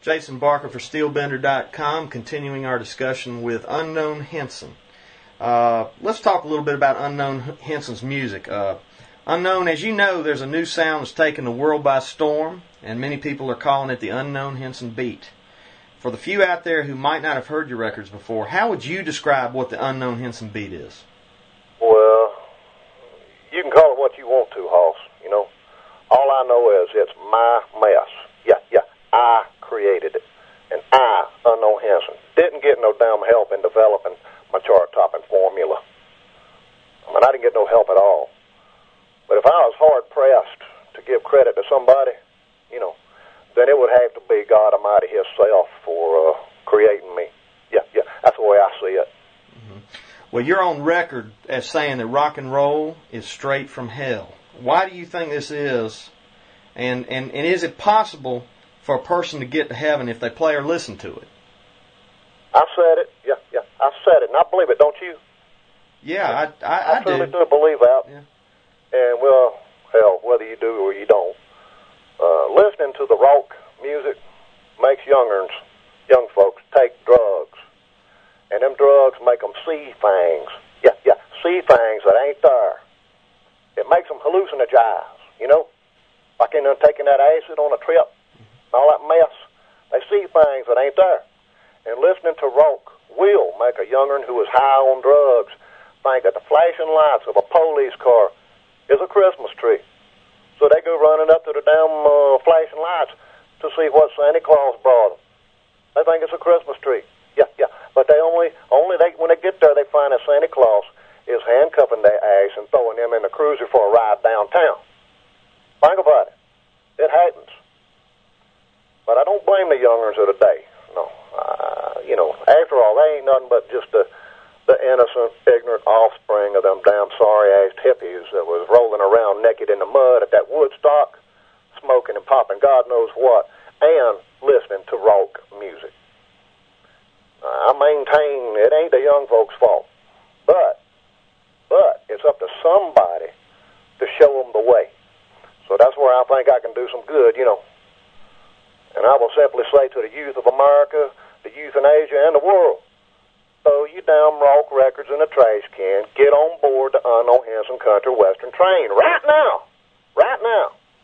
Jason Barker for SteelBender.com, continuing our discussion with Unknown Henson. Let's talk a little bit about Unknown Henson's music. Unknown, as you know, there's a new sound that's taken the world by storm, and many people are calling it the Unknown Henson beat. For the few out there who might not have heard your records before, how would you describe what the Unknown Henson beat is? Well, you can call it what you want to, Hoss. You know, all I know is it's my mess. Yeah, I created it. And I, Unknown Henson, didn't get no damn help in developing my chart-topping formula. I mean, I didn't get no help at all. But if I was hard-pressed to give credit to somebody, you know, then it would have to be God Almighty Himself for creating me. Yeah, that's the way I see it. Mm-hmm. Well, you're on record as saying that rock and roll is straight from hell. Why do you think this is? And is it possible for a person to get to heaven if they play or listen to it? I said it. Yeah, I said it, and I believe it. Don't you? Yeah, I do. I truly do believe that. Yeah. And, well, hell, whether you do or you don't, listening to the rock music makes young folks take drugs. And them drugs make them see things. Yeah, see things that ain't there. It makes them hallucinogize, you know? Like in taking that acid on a trip, all that mess. They see things that ain't there. And listening to rock will make a young'un who is high on drugs think that the flashing lights of a police car is a Christmas tree. So they go running up to the damn flashing lights to see what Santa Claus brought them. They think it's a Christmas tree. Yeah. But they only when they get there, they find that Santa Claus is handcuffing their ass and throwing them in the cruiser for a ride downtown. Think about it. It happens. But I don't blame the young'uns of the day. No. You know, after all, they ain't nothing but just the innocent, ignorant offspring of them damn sorry-ass hippies that was rolling around naked in the mud at that Woodstock, smoking and popping God knows what, and listening to rock music. I maintain it ain't the young folks' fault. But it's up to somebody to show them the way. So that's where I think I can do some good, you know. And I will simply say to the youth of America, the youth in Asia, and the world, throw you damn rock records in a trash can, get on board the Unknown Henson Country Western train right now,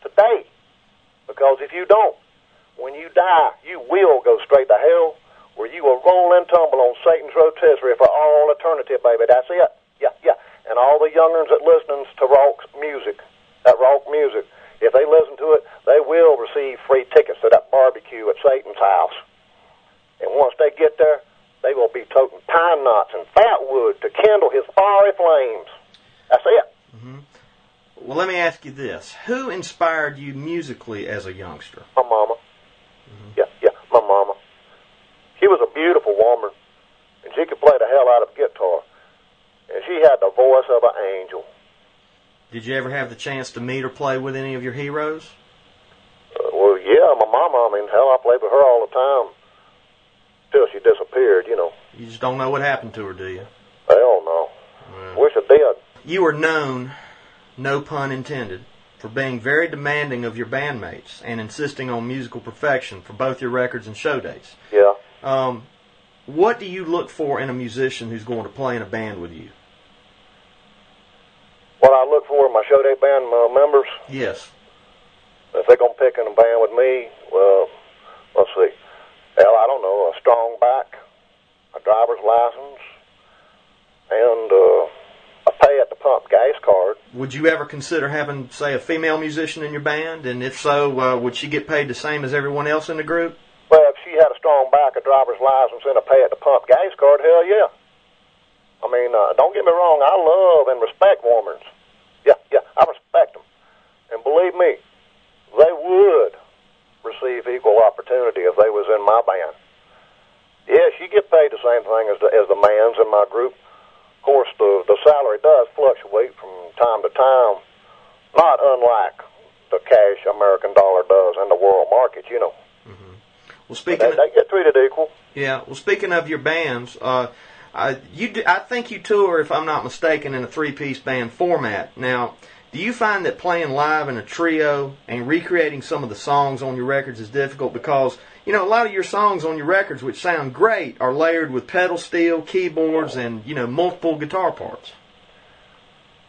today. Because if you don't, when you die, you will go straight to hell, where you will roll and tumble on Satan's rotisserie for all eternity, baby. That's it. Yeah. And all the young'uns that listens to rock music, if they listen to it, they will receive free tickets to that barbecue at Satan's house. And once they get there, they will be toting pine knots and fat wood to kindle his fiery flames. That's it. Mm-hmm. Well, let me ask you this. Who inspired you musically as a youngster? My mama. Mm-hmm. Yeah, my mama. She was a beautiful woman, and she could play the hell out of a guitar. And she had the voice of an angel. Did you ever have the chance to meet or play with any of your heroes? Well, yeah, my mama. I mean, hell, I played with her all the time. Till she disappeared, you know. You just don't know what happened to her, do you? Hell no. Well, wish I did. You are known, no pun intended, for being very demanding of your bandmates and insisting on musical perfection for both your records and show dates. Yeah. What do you look for in a musician who's going to play in a band with you? What I look for in my show day band members? Yes. If they're going to pick in a band with me, well, let's see. Hell, I don't know, a strong back, a driver's license, and a pay-at-the-pump gas card. Would you ever consider having, say, a female musician in your band? And if so, would she get paid the same as everyone else in the group? Well, if she had a strong back, a driver's license, and a pay-at-the-pump gas card, hell yeah. I mean, don't get me wrong, I love and respect women. Yeah, I respect them. And believe me, they would receive equal opportunity if they was in my band. Yeah, she get paid the same thing as the mans in my group. Of course, the salary does fluctuate from time to time, not unlike the cash American dollar does in the world market, you know. Mm-hmm. Well, speaking they get treated equal. Yeah. Well, speaking of your bands, I think you tour, if I'm not mistaken, in a three-piece band format. Now, Do you find that playing live in a trio and recreating some of the songs on your records is difficult? Because, you know, a lot of your songs on your records, which sound great, are layered with pedal steel, keyboards, and, you know, multiple guitar parts.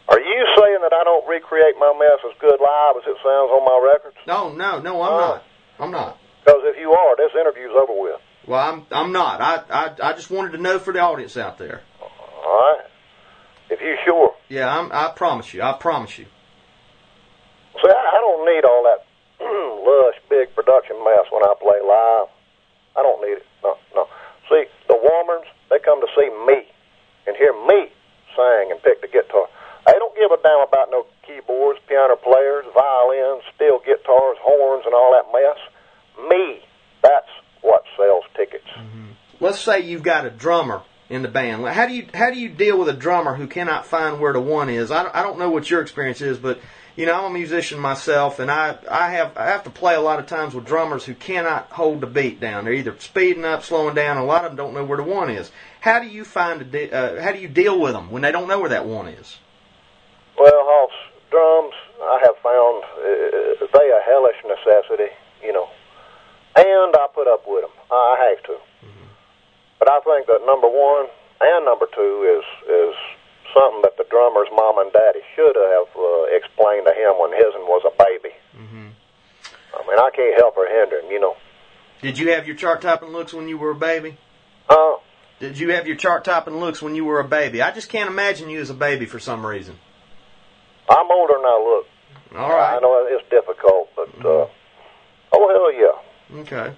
Are you saying that I don't recreate my mess as good live as it sounds on my records? No, I'm not. I'm not. Because if you are, this interview's over with. Well, I'm not. I just wanted to know for the audience out there. All right. If you sure. Yeah, I promise you. I promise you. See, I don't need all that lush, big production mess when I play live. I don't need it. No. See, the Warmans, they come to see me and hear me sing and pick the guitar. They don't give a damn about no keyboards, piano players, violins, steel guitars, horns, and all that mess. Me, that's what sells tickets. Mm-hmm. Let's say you've got a drummer in the band. How do you deal with a drummer who cannot find where the one is? I don't know what your experience is, but you know, I'm a musician myself, and I have to play a lot of times with drummers who cannot hold the beat down. They're either speeding up, slowing down. A lot of them don't know where the one is. How do you how do you deal with them when they don't know where that one is? Well, Hoss, drums, I have found they a hellish necessity, you know, and I put up with them. I have to. Mm-hmm. But I think that number one and number two is something that the drummer's mom and daddy should have explained to him when his was a baby. Mm-hmm. I mean, I can't help or hinder him, you know. Did you have your chart topping looks when you were a baby? Did you have your chart topping looks when you were a baby? I just can't imagine you as a baby for some reason. I'm older than I look. All right. I know it's difficult, but oh hell yeah. Okay.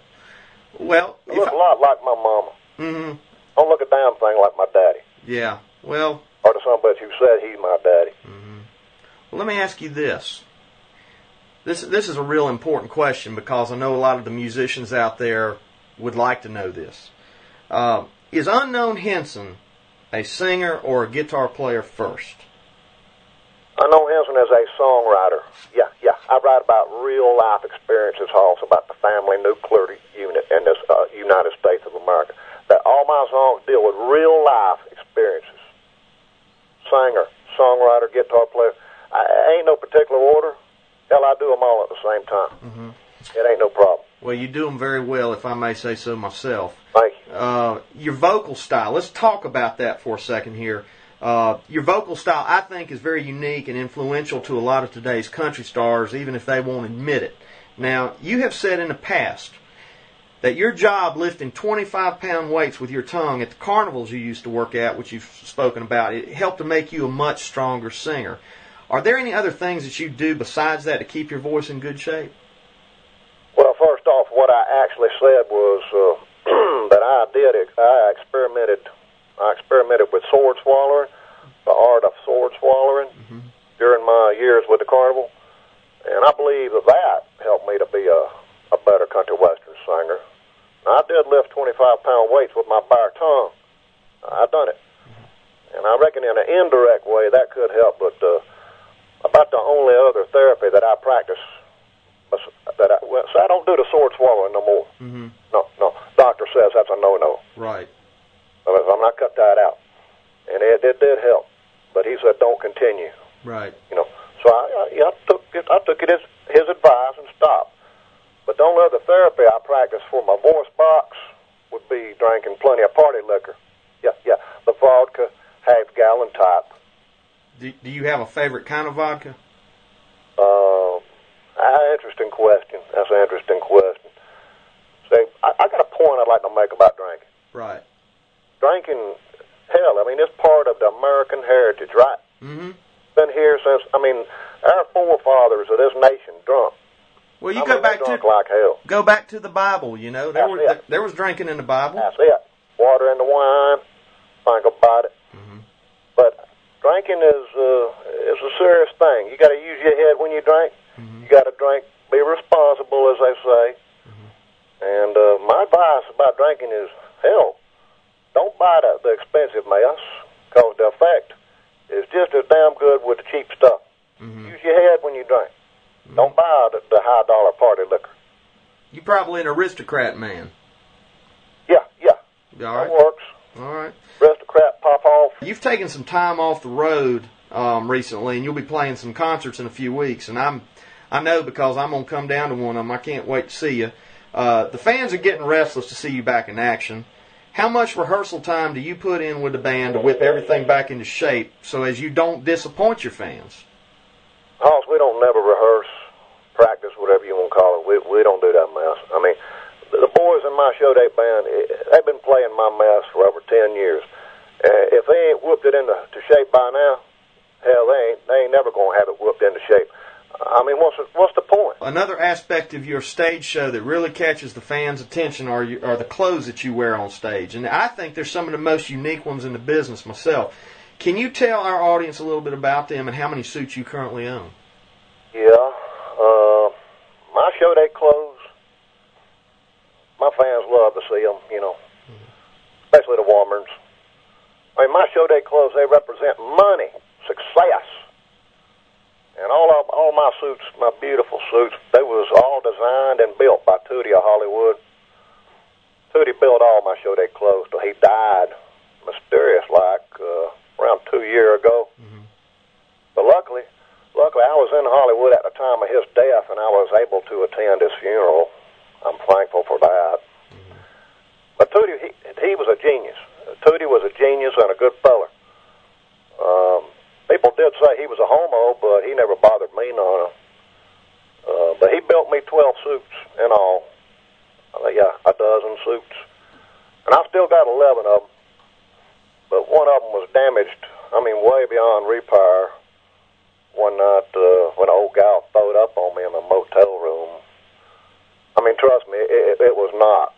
Well, I look a lot like my mama. Mm-hmm. I don't look a damn thing like my daddy. Yeah. Well. Or to somebody who said he's my daddy. Mm-hmm. Well, let me ask you this. This is a real important question because I know a lot of the musicians out there would like to know this. Is Unknown Henson a singer or a guitar player first? Unknown Henson is a songwriter. Yeah. I write about real life experiences, also about the family nuclear unit in this United States of America. That all my songs deal with real life experiences. Singer, songwriter, guitar player. I ain't no particular order. Hell, I do them all at the same time. Mm-hmm. It ain't no problem. Well, you do them very well, if I may say so myself. Thank you. Your vocal style. Let's talk about that for a second here. Your vocal style, I think, is very unique and influential to a lot of today's country stars, even if they won't admit it. Now, you have said in the past that your job lifting 25-pound weights with your tongue at the carnivals you used to work at, which you've spoken about, it helped to make you a much stronger singer. Are there any other things that you do besides that to keep your voice in good shape? Well, first off, what I actually said was that I experimented with sword swallowing, the art of sword swallowing, during my years with the carnival, and I believe that helped me to be a better country western singer. I did lift 25-pound weights with my bare tongue. I done it, and I reckon in an indirect way that could help. But about the only other therapy that I practice, so I don't do the sword swallowing no more. Mm-hmm. No. Doctor says that's a no-no. Right. I'm not cut that out, and it did help. But he said don't continue. Right. You know. So I took it as his advice and stopped. But the only other therapy I practice for my voice box would be drinking plenty of party liquor. Yeah, the vodka, half-gallon type. Do you have a favorite kind of vodka? Interesting question. That's an interesting question. See, I got a point I'd like to make about drinking. Right. Drinking, hell, I mean, it's part of the American heritage, right? Mm-hmm. Been here since, our forefathers of this nation drunk. Well, you go back to the Bible. You know, there was drinking in the Bible. That's it. Water in the wine. Think about it. Mm-hmm. But drinking is a serious thing. You got to use your head when you drink. Mm-hmm. You got to drink. Be responsible, as they say. Mm-hmm. And my advice about drinking is, hell, don't buy the expensive mess, because the effect is just as damn good with the cheap stuff. Mm-hmm. Use your head when you drink. Mm-hmm. Don't buy the high-dollar party liquor. You're probably an aristocrat man. Yeah. All right. That works. All right. Aristocrat, pop off. You've taken some time off the road recently, and you'll be playing some concerts in a few weeks. And I know because I'm going to come down to one of them. I can't wait to see you. The fans are getting restless to see you back in action. How much rehearsal time do you put in with the band to whip everything back into shape so as you don't disappoint your fans? Hoss, we don't never rehearse, practice, whatever you want to call it. We don't do that mess. I mean, the boys in my show date band, they've been playing my mess for over 10 years. If they ain't whooped it into shape by now, hell, they ain't never going to have it whooped into shape. I mean, what's the point? Another aspect of your stage show that really catches the fans' attention are the clothes that you wear on stage. And I think they're some of the most unique ones in the business myself. Can you tell our audience a little bit about them and how many suits you currently own? Yeah. My show day clothes, my fans love to see them, you know, especially the Warmers. I mean, my show day clothes, they represent money, success. And all my suits, my beautiful suits, they was all designed and built by Tootie of Hollywood. Tootie built all my show day clothes till he died, mysterious-like, around 2 years ago. Mm-hmm. But luckily, I was in Hollywood at the time of his death, and I was able to attend his funeral. I'm thankful for that. Mm-hmm. But Tootie, he was a genius. Tootie was a genius and a good fella. People did say he was a homo, but he never bothered me none. But he built me 12 suits in all. A dozen suits. And I still got 11 of them. But one of them was damaged, way beyond repair. One night when an old gal throwed up on me in the motel room. Trust me, it was not